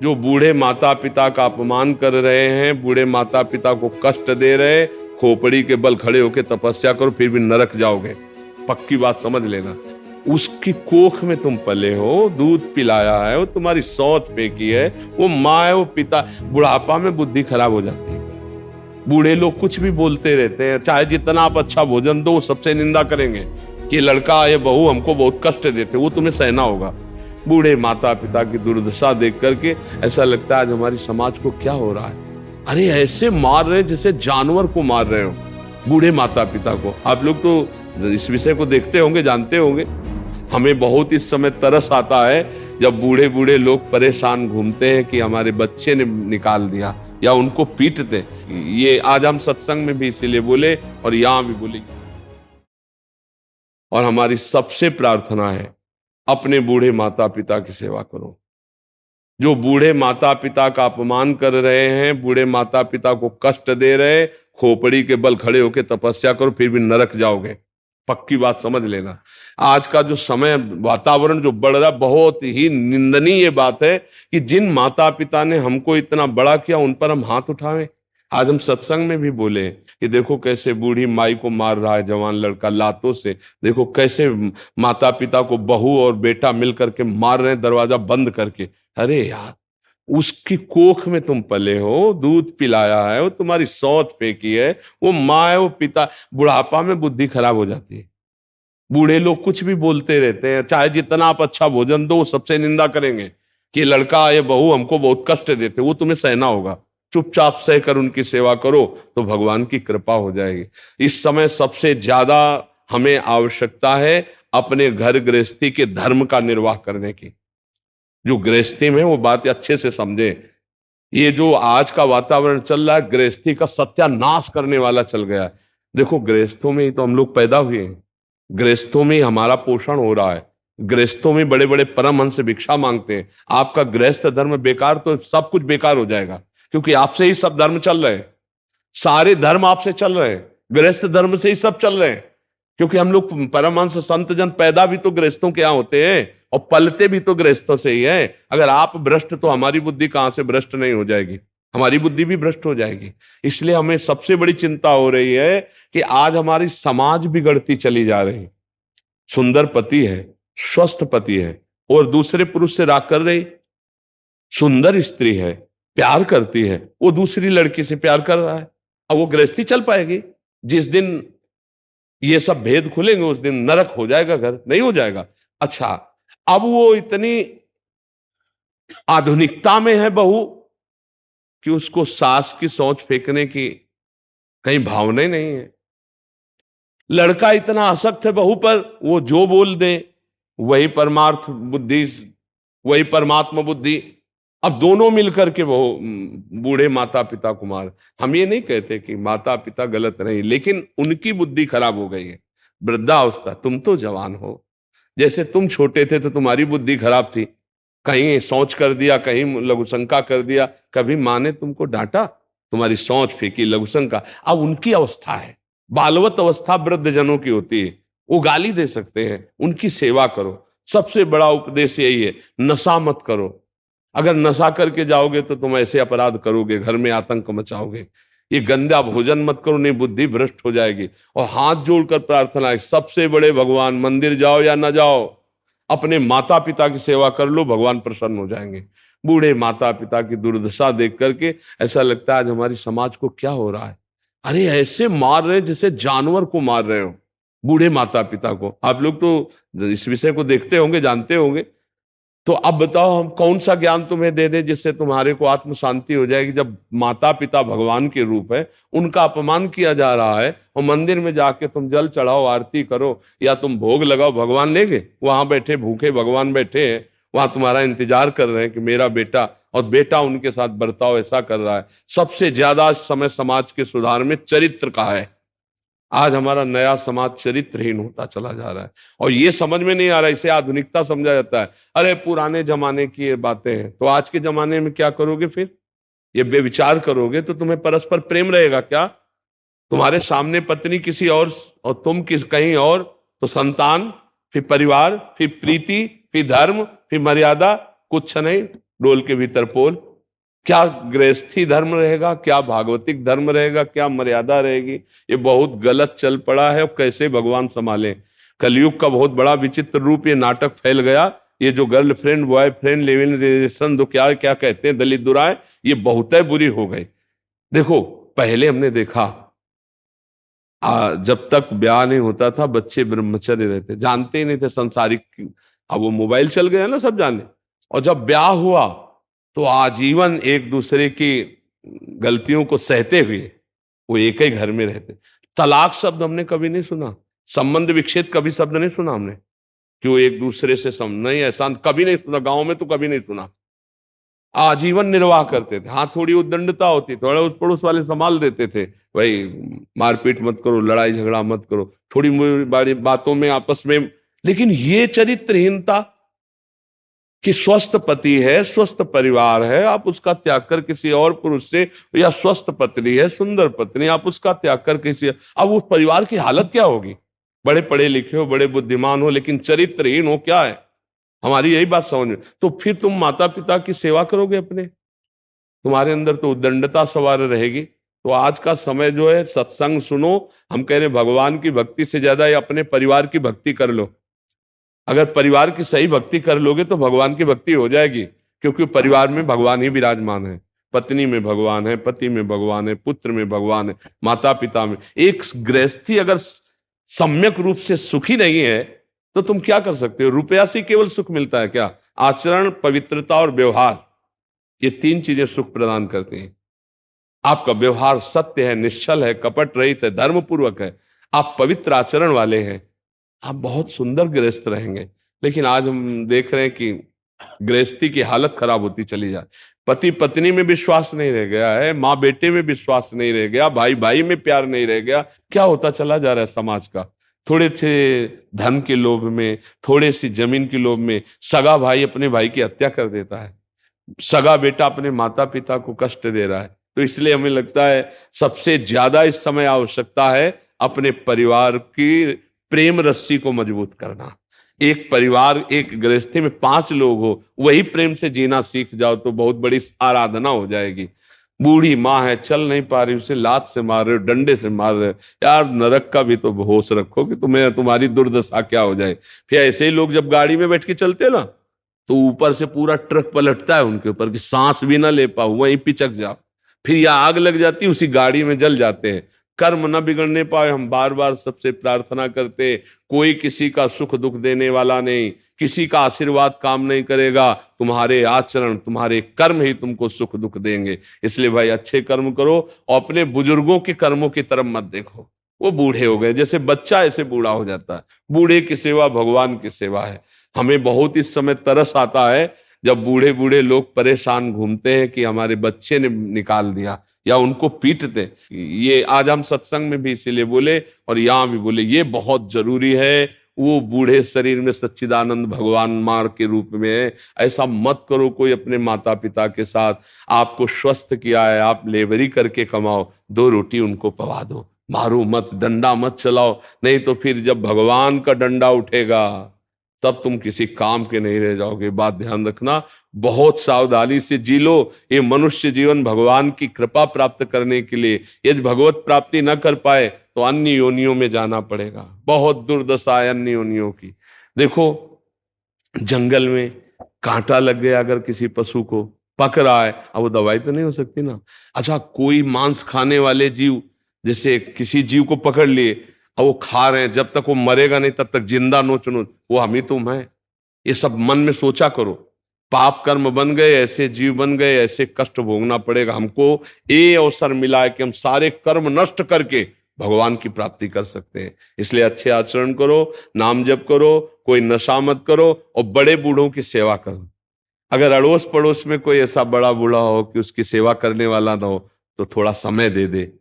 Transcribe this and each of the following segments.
जो बूढ़े माता पिता का अपमान कर रहे हैं, बूढ़े माता पिता को कष्ट दे रहे, खोपड़ी के बल खड़े होकर तपस्या करो फिर भी नरक जाओगे। पक्की बात समझ लेना। उसकी कोख में तुम पले हो, दूध पिलाया है, वो तुम्हारी सौत फेंकी है, वो माँ है, वो पिता। बुढ़ापा में बुद्धि खराब हो जाती है। बूढ़े लोग कुछ भी बोलते रहते हैं, चाहे जितना आप अच्छा भोजन दो, वो सबसे निंदा करेंगे कि लड़का ये बहू हमको बहुत कष्ट देते, वो तुम्हें सहना होगा। बूढ़े माता पिता की दुर्दशा देख करके ऐसा लगता है आज हमारी समाज को क्या हो रहा है। अरे ऐसे मार रहे जैसे जानवर को मार रहे हो, बूढ़े माता पिता को। आप लोग तो इस विषय को देखते होंगे, जानते होंगे। हमें बहुत इस समय तरस आता है जब बूढ़े बूढ़े लोग परेशान घूमते हैं कि हमारे बच्चे ने निकाल दिया या उनको पीटते। ये आज हम सत्संग में भी इसीलिए बोले और यहां भी बोले। और हमारी सबसे प्रार्थना है, अपने बूढ़े माता पिता की सेवा करो। जो बूढ़े माता पिता का अपमान कर रहे हैं, बूढ़े माता पिता को कष्ट दे रहे, खोपड़ी के बल खड़े होकर तपस्या करो फिर भी नरक जाओगे। पक्की बात समझ लेना। आज का जो समय वातावरण जो बढ़ रहा, बहुत ही निंदनीय बात है कि जिन माता पिता ने हमको इतना बड़ा किया उन पर हम हाथ उठावें। आज हम सत्संग में भी बोले कि देखो कैसे बूढ़ी माई को मार रहा है जवान लड़का लातों से, देखो कैसे माता पिता को बहू और बेटा मिल करके मार रहे हैं दरवाजा बंद करके। अरे यार, उसकी कोख में तुम पले हो, दूध पिलाया है, वो तुम्हारी सौत फेंकी है, वो माँ है, वो पिता। बुढ़ापा में बुद्धि खराब हो जाती है। बूढ़े लोग कुछ भी बोलते रहते हैं, चाहे जितना आप अच्छा भोजन दो, वो सबसे निंदा करेंगे कि लड़का ये बहू हमको बहुत कष्ट देते, वो तुम्हें सहना होगा। चुपचाप सहकर उनकी सेवा करो तो भगवान की कृपा हो जाएगी। इस समय सबसे ज्यादा हमें आवश्यकता है अपने घर गृहस्थी के धर्म का निर्वाह करने की। जो गृहस्थी में वो बात अच्छे से समझे। ये जो आज का वातावरण चल रहा है, गृहस्थी का सत्यानाश करने वाला चल गया है। देखो गृहस्थों में ही तो हम लोग पैदा हुए हैं, गृहस्थों में ही हमारा पोषण हो रहा है, गृहस्थों में बड़े बड़े परमहंस से भिक्षा मांगते हैं। आपका गृहस्थ धर्म बेकार तो सब कुछ बेकार हो जाएगा, क्योंकि आपसे ही सब धर्म चल रहे हैं। सारे धर्म आपसे चल रहे हैं, गृहस्थ धर्म से ही सब चल रहे हैं। क्योंकि हम लोग परमहंस संत जन पैदा भी तो गृहस्थों के यहाँ होते हैं और पलते भी तो गृहस्थों से ही है। अगर आप भ्रष्ट तो हमारी बुद्धि कहां से भ्रष्ट नहीं हो जाएगी, हमारी बुद्धि भी भ्रष्ट हो जाएगी। इसलिए हमें सबसे बड़ी चिंता हो रही है कि आज हमारी समाज बिगड़ती चली जा रही। सुंदर पति है, स्वस्थ पति है और दूसरे पुरुष से राग कर रही। सुंदर स्त्री है, प्यार करती है, वो दूसरी लड़की से प्यार कर रहा है। अब वो गृहस्थी चल पाएगी? जिस दिन ये सब भेद खुलेंगे उस दिन नरक हो जाएगा घर, नहीं हो जाएगा। अच्छा, अब वो इतनी आधुनिकता में है बहू कि उसको सास की सोच फेंकने की कहीं भावना ही नहीं है। लड़का इतना आसक्त है बहू पर, वो जो बोल दे वही परमार्थ बुद्धि, वही परमात्मा बुद्धि। अब दोनों मिलकर के वो बूढ़े माता पिता को मार। हम ये नहीं कहते कि माता पिता गलत नहीं, लेकिन उनकी बुद्धि खराब हो गई है। वृद्धावस्था, तुम तो जवान हो, जैसे तुम छोटे थे तो तुम्हारी बुद्धि खराब थी, कहीं सोच कर दिया, कहीं लघुशंका कर दिया, कभी माँ ने तुमको डांटा, तुम्हारी सोच फेंकी लघुशंका। अब उनकी अवस्था है, बालवत अवस्था वृद्ध जनों की होती है, वो गाली दे सकते हैं, उनकी सेवा करो। सबसे बड़ा उपदेश यही है, नशा मत करो। अगर नशा करके जाओगे तो तुम ऐसे अपराध करोगे, घर में आतंक मचाओगे। ये गंदा भोजन मत करो, नहीं बुद्धि भ्रष्ट हो जाएगी। और हाथ जोड़कर प्रार्थना है, सबसे बड़े भगवान, मंदिर जाओ या ना जाओ, अपने माता पिता की सेवा कर लो, भगवान प्रसन्न हो जाएंगे। बूढ़े माता पिता की दुर्दशा देख करके ऐसा लगता है आज हमारी समाज को क्या हो रहा है। अरे ऐसे मार रहे जैसे जानवर को मार रहे हो, बूढ़े माता पिता को। आप लोग तो इस विषय को देखते होंगे, जानते होंगे। तो अब बताओ हम कौन सा ज्ञान तुम्हें दे दें जिससे तुम्हारे को आत्म शांति हो जाएगी। जब माता पिता भगवान के रूप है, उनका अपमान किया जा रहा है, और मंदिर में जाके तुम जल चढ़ाओ, आरती करो या तुम भोग लगाओ, भगवान लेंगे? वहां बैठे भूखे भगवान बैठे हैं, वहां तुम्हारा इंतजार कर रहे हैं कि मेरा बेटा, और बेटा उनके साथ बर्ताव ऐसा कर रहा है। सबसे ज्यादा समय समाज के सुधार में चरित्र का है। आज हमारा नया समाज चरित्रहीन होता चला जा रहा है, और ये समझ में नहीं आ रहा, इसे आधुनिकता समझा जाता है। अरे पुराने जमाने की ये बातें हैं, तो आज के जमाने में क्या करोगे फिर? ये बेविचार करोगे तो तुम्हें परस्पर प्रेम रहेगा क्या? तुम्हारे सामने पत्नी किसी और तुम किस कहीं और, तो संतान, फिर परिवार, फिर प्रीति, फिर धर्म, फिर मर्यादा, कुछ नहीं। डोल के भीतर पोल। क्या गृहस्थी धर्म रहेगा, क्या भागवतिक धर्म रहेगा, क्या मर्यादा रहेगी? ये बहुत गलत चल पड़ा है। और कैसे भगवान संभाले? कलयुग का बहुत बड़ा विचित्र रूप ये नाटक फैल गया। ये जो girlfriend boyfriend live in relation, जो क्या क्या कहते हैं दलित दुराए, ये बहुत बुरी हो गई। देखो, पहले हमने देखा जब तक ब्याह नहीं होता था बच्चे ब्रह्मचर्य रहते, जानते ही नहीं थे संसारिक। अब वो मोबाइल चल गया ना सब जाने। और जब ब्याह हुआ तो आजीवन एक दूसरे की गलतियों को सहते हुए वो एक ही घर में रहते। तलाक शब्द हमने कभी नहीं सुना, संबंध विच्छेद कभी शब्द नहीं सुना हमने कि वो एक दूसरे से नहीं, ऐसा कभी नहीं सुना, गांव में तो कभी नहीं सुना। आजीवन निर्वाह करते थे। हाँ, थोड़ी उद्दंडता होती, थोड़ा उस पड़ोस वाले संभाल देते थे, भाई मारपीट मत करो, लड़ाई झगड़ा मत करो, थोड़ी बड़ी बातों में आपस में। लेकिन ये चरित्रहीनता कि स्वस्थ पति है, स्वस्थ परिवार है, आप उसका त्याग कर किसी और पुरुष से, या स्वस्थ पत्नी है, सुंदर पत्नी, आप उसका त्याग कर किसी, अब उस परिवार की हालत क्या होगी? बड़े पढ़े लिखे हो, बड़े बुद्धिमान हो, लेकिन चरित्रहीन हो, क्या है? हमारी यही बात समझ में। तो फिर तुम माता पिता की सेवा करोगे अपने? तुम्हारे अंदर तो उद्दंडता सवार रहेगी। तो आज का समय जो है, सत्संग सुनो। हम कह रहे हैं भगवान की भक्ति से ज्यादा ये अपने परिवार की भक्ति कर लो। अगर परिवार की सही भक्ति कर लोगे तो भगवान की भक्ति हो जाएगी, क्योंकि परिवार में भगवान ही विराजमान है। पत्नी में भगवान है, पति में भगवान है, पुत्र में भगवान है, माता पिता में। एक गृहस्थी अगर सम्यक रूप से सुखी नहीं है तो तुम क्या कर सकते हो? रुपया से केवल सुख मिलता है क्या? आचरण, पवित्रता और व्यवहार, ये तीन चीजें सुख प्रदान करती हैं। आपका व्यवहार सत्य है, निश्चल है, कपट रहित है, धर्म पूर्वक है, आप पवित्र आचरण वाले हैं, आप बहुत सुंदर गृहस्थ रहेंगे। लेकिन आज हम देख रहे हैं कि गृहस्थी की हालत खराब होती चली जाए। पति पत्नी में विश्वास नहीं रह गया है, माँ बेटे में विश्वास नहीं रह गया, भाई भाई में प्यार नहीं रह गया। क्या होता चला जा रहा है समाज का? थोड़े से धन के लोभ में, थोड़े सी जमीन के लोभ में सगा भाई अपने भाई की हत्या कर देता है, सगा बेटा अपने माता पिता को कष्ट दे रहा है। तो इसलिए हमें लगता है सबसे ज्यादा इस समय आवश्यकता है अपने परिवार की प्रेम रस्सी को मजबूत करना। एक परिवार, एक गृहस्थी में 5 लोग हो, वही प्रेम से जीना सीख जाओ तो बहुत बड़ी आराधना हो जाएगी। बूढ़ी माँ है, चल नहीं पा रही, उसे लात से मार रहे हो, डंडे से मार रहे हो, यार नरक का भी तो होश रखो कि तुम्हें, तुम्हारी दुर्दशा क्या हो जाए। फिर ऐसे ही लोग जब गाड़ी में बैठ के चलते ना तो ऊपर से पूरा ट्रक पलटता है उनके ऊपर कि सांस भी ना ले पाओ, वहीं पिचक जाओ। फिर या आग लग जाती, उसी गाड़ी में जल जाते हैं। कर्म न बिगड़ने पाए, हम बार बार सबसे प्रार्थना करते, कोई किसी का सुख दुख देने वाला नहीं, किसी का आशीर्वाद काम नहीं करेगा, तुम्हारे आचरण, तुम्हारे कर्म ही तुमको सुख दुख देंगे। इसलिए भाई अच्छे कर्म करो और अपने बुजुर्गों के कर्मों की तरफ मत देखो। वो बूढ़े हो गए, जैसे बच्चा ऐसे बूढ़ा हो जाता है। बूढ़े की सेवा भगवान की सेवा है। हमें बहुत इस समय तरस आता है जब बूढ़े बूढ़े लोग परेशान घूमते हैं कि हमारे बच्चे ने निकाल दिया, या उनको पीटते। ये आज हम सत्संग में भी इसीलिए बोले और यहाँ भी बोले, ये बहुत जरूरी है। वो बूढ़े शरीर में सच्चिदानंद भगवान मार के रूप में है। ऐसा मत करो कोई अपने माता पिता के साथ। आपको स्वस्थ किया है, आप लेबरी करके कमाओ, 2 रोटी उनको पवा दो, मारो मत, डंडा मत चलाओ। नहीं तो फिर जब भगवान का डंडा उठेगा तब तुम किसी काम के नहीं रह जाओगे। बात ध्यान रखना, बहुत सावधानी से जी लो। ये मनुष्य जीवन भगवान की कृपा प्राप्त करने के लिए, यदि भगवत प्राप्ति न कर पाए तो अन्य योनियों में जाना पड़ेगा। बहुत दुर्दशा है अन्य योनियों की। देखो, जंगल में कांटा लग गया अगर किसी पशु को, पक रहा है, अब वो दवाई तो नहीं हो सकती ना। अच्छा, कोई मांस खाने वाले जीव, जैसे किसी जीव को पकड़ लिए और वो खा रहे हैं, जब तक वो मरेगा नहीं तब तक जिंदा नोच नोच, वो हम ही तुम है। ये सब मन में सोचा करो। पाप कर्म बन गए, ऐसे जीव बन गए, ऐसे कष्ट भोगना पड़ेगा हमको। ये अवसर मिला है कि हम सारे कर्म नष्ट करके भगवान की प्राप्ति कर सकते हैं। इसलिए अच्छे आचरण करो, नाम जप करो, कोई नशा मत करो और बड़े बूढ़ों की सेवा करो। अगर अड़ोस पड़ोस में कोई ऐसा बड़ा बूढ़ा हो कि उसकी सेवा करने वाला ना हो तो थोड़ा समय दे दे।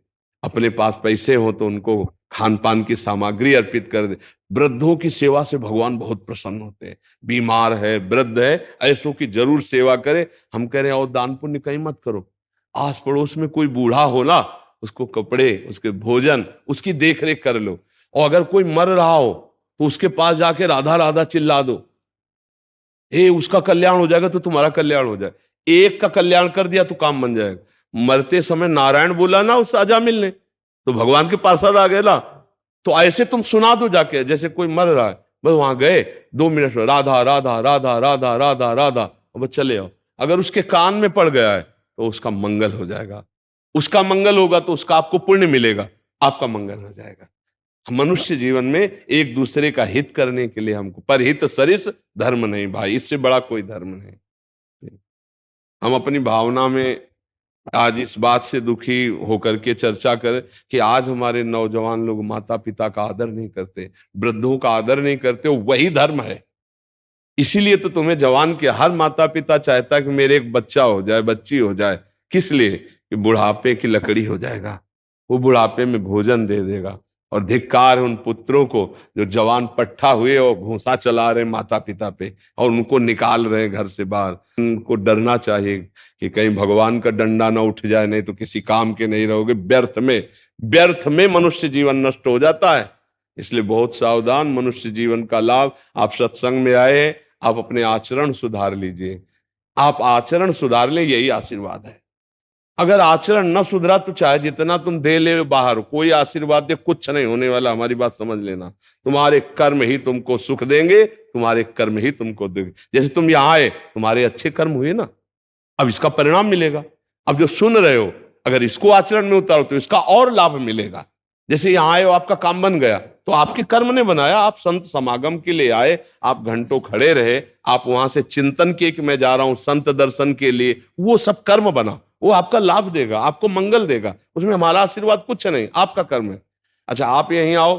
अपने पास पैसे हो तो उनको खान पान की सामग्री अर्पित कर दे। वृद्धों की सेवा से भगवान बहुत प्रसन्न होते हैं। बीमार है, वृद्ध है, ऐसों की जरूर सेवा करे। हम कह रहे हैं और दान पुण्य कहीं मत करो। आस पड़ोस में कोई बूढ़ा हो ना, उसको कपड़े, उसके भोजन, उसकी देख रेख कर लो। और अगर कोई मर रहा हो तो उसके पास जाके राधा राधा चिल्ला दो। ए, उसका कल्याण हो जाएगा तो तुम्हारा कल्याण हो जाए। एक का कल्याण कर दिया तो काम बन जाएगा। मरते समय नारायण बोला ना उस अजामिल ने, तो भगवान के पार्षद आ गए ना। तो ऐसे तुम सुना दो जाके, जैसे कोई मर रहा है, बस वहां गए 2 मिनट में राधा राधा राधा राधा राधा राधा, और बस चले आओ। अगर उसके कान में पड़ गया है तो उसका मंगल हो जाएगा, उसका मंगल होगा तो उसका आपको पुण्य मिलेगा, आपका मंगल हो जाएगा। मनुष्य जीवन में एक दूसरे का हित करने के लिए हमको, परहित सरिस धर्म नहीं भाई, इससे बड़ा कोई धर्म नहीं। हम अपनी भावना में आज इस बात से दुखी होकर के चर्चा करें कि आज हमारे नौजवान लोग माता पिता का आदर नहीं करते, वृद्धों का आदर नहीं करते, वही धर्म है। इसीलिए तो तुम्हें जवान के हर माता पिता चाहता है कि मेरे एक बच्चा हो जाए, बच्ची हो जाए। किस लिए? कि बुढ़ापे की लकड़ी हो जाएगा, वो बुढ़ापे में भोजन दे देगा। और धिक्कार है उन पुत्रों को जो जवान पट्टा हुए और घूंसा चला रहे माता पिता पे और उनको निकाल रहे घर से बाहर। उनको डरना चाहिए कि कहीं भगवान का डंडा ना उठ जाए, नहीं तो किसी काम के नहीं रहोगे। व्यर्थ में मनुष्य जीवन नष्ट हो जाता है। इसलिए बहुत सावधान। मनुष्य जीवन का लाभ, आप सत्संग में आए, आप अपने आचरण सुधार लीजिए। आप आचरण सुधार ले, यही आशीर्वाद है। अगर आचरण न सुधरा तो चाहे जितना तुम दे ले बाहर, कोई आशीर्वाद दे कुछ नहीं होने वाला। हमारी बात समझ लेना। तुम्हारे कर्म ही तुमको सुख देंगे, तुम्हारे कर्म ही तुमको देंगे। जैसे तुम यहाँ आए, तुम्हारे अच्छे कर्म हुए ना, अब इसका परिणाम मिलेगा। अब जो सुन रहे हो, अगर इसको आचरण में उतारो तो इसका और लाभ मिलेगा। जैसे यहाँ आए हो, आपका काम बन गया, तो आपके कर्म ने बनाया। आप संत समागम के लिए आए, आप घंटों खड़े रहे, आप वहां से चिंतन किए कि मैं जा रहा हूं संत दर्शन के लिए, वो सब कर्म बना, वो आपका लाभ देगा, आपको मंगल देगा। उसमें हमारा आशीर्वाद कुछ नहीं, आपका कर्म है। अच्छा, आप यहीं आओ,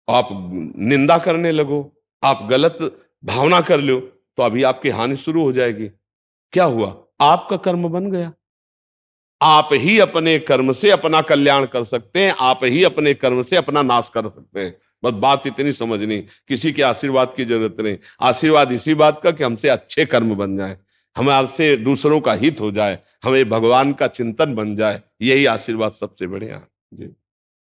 आप निंदा करने लगो, आप गलत भावना कर लो, तो अभी आपकी हानि शुरू हो जाएगी। क्या हुआ? आपका कर्म बन गया। आप ही अपने कर्म से अपना कल्याण कर सकते हैं, आप ही अपने कर्म से अपना नाश कर सकते हैं। बस बात इतनी समझनी, किसी के आशीर्वाद की जरूरत नहीं। आशीर्वाद इसी बात का कि हमसे अच्छे कर्म बन जाए, हमारे दूसरों का हित हो जाए, हमें भगवान का चिंतन बन जाए। यही आशीर्वाद सबसे बढ़िया। जी।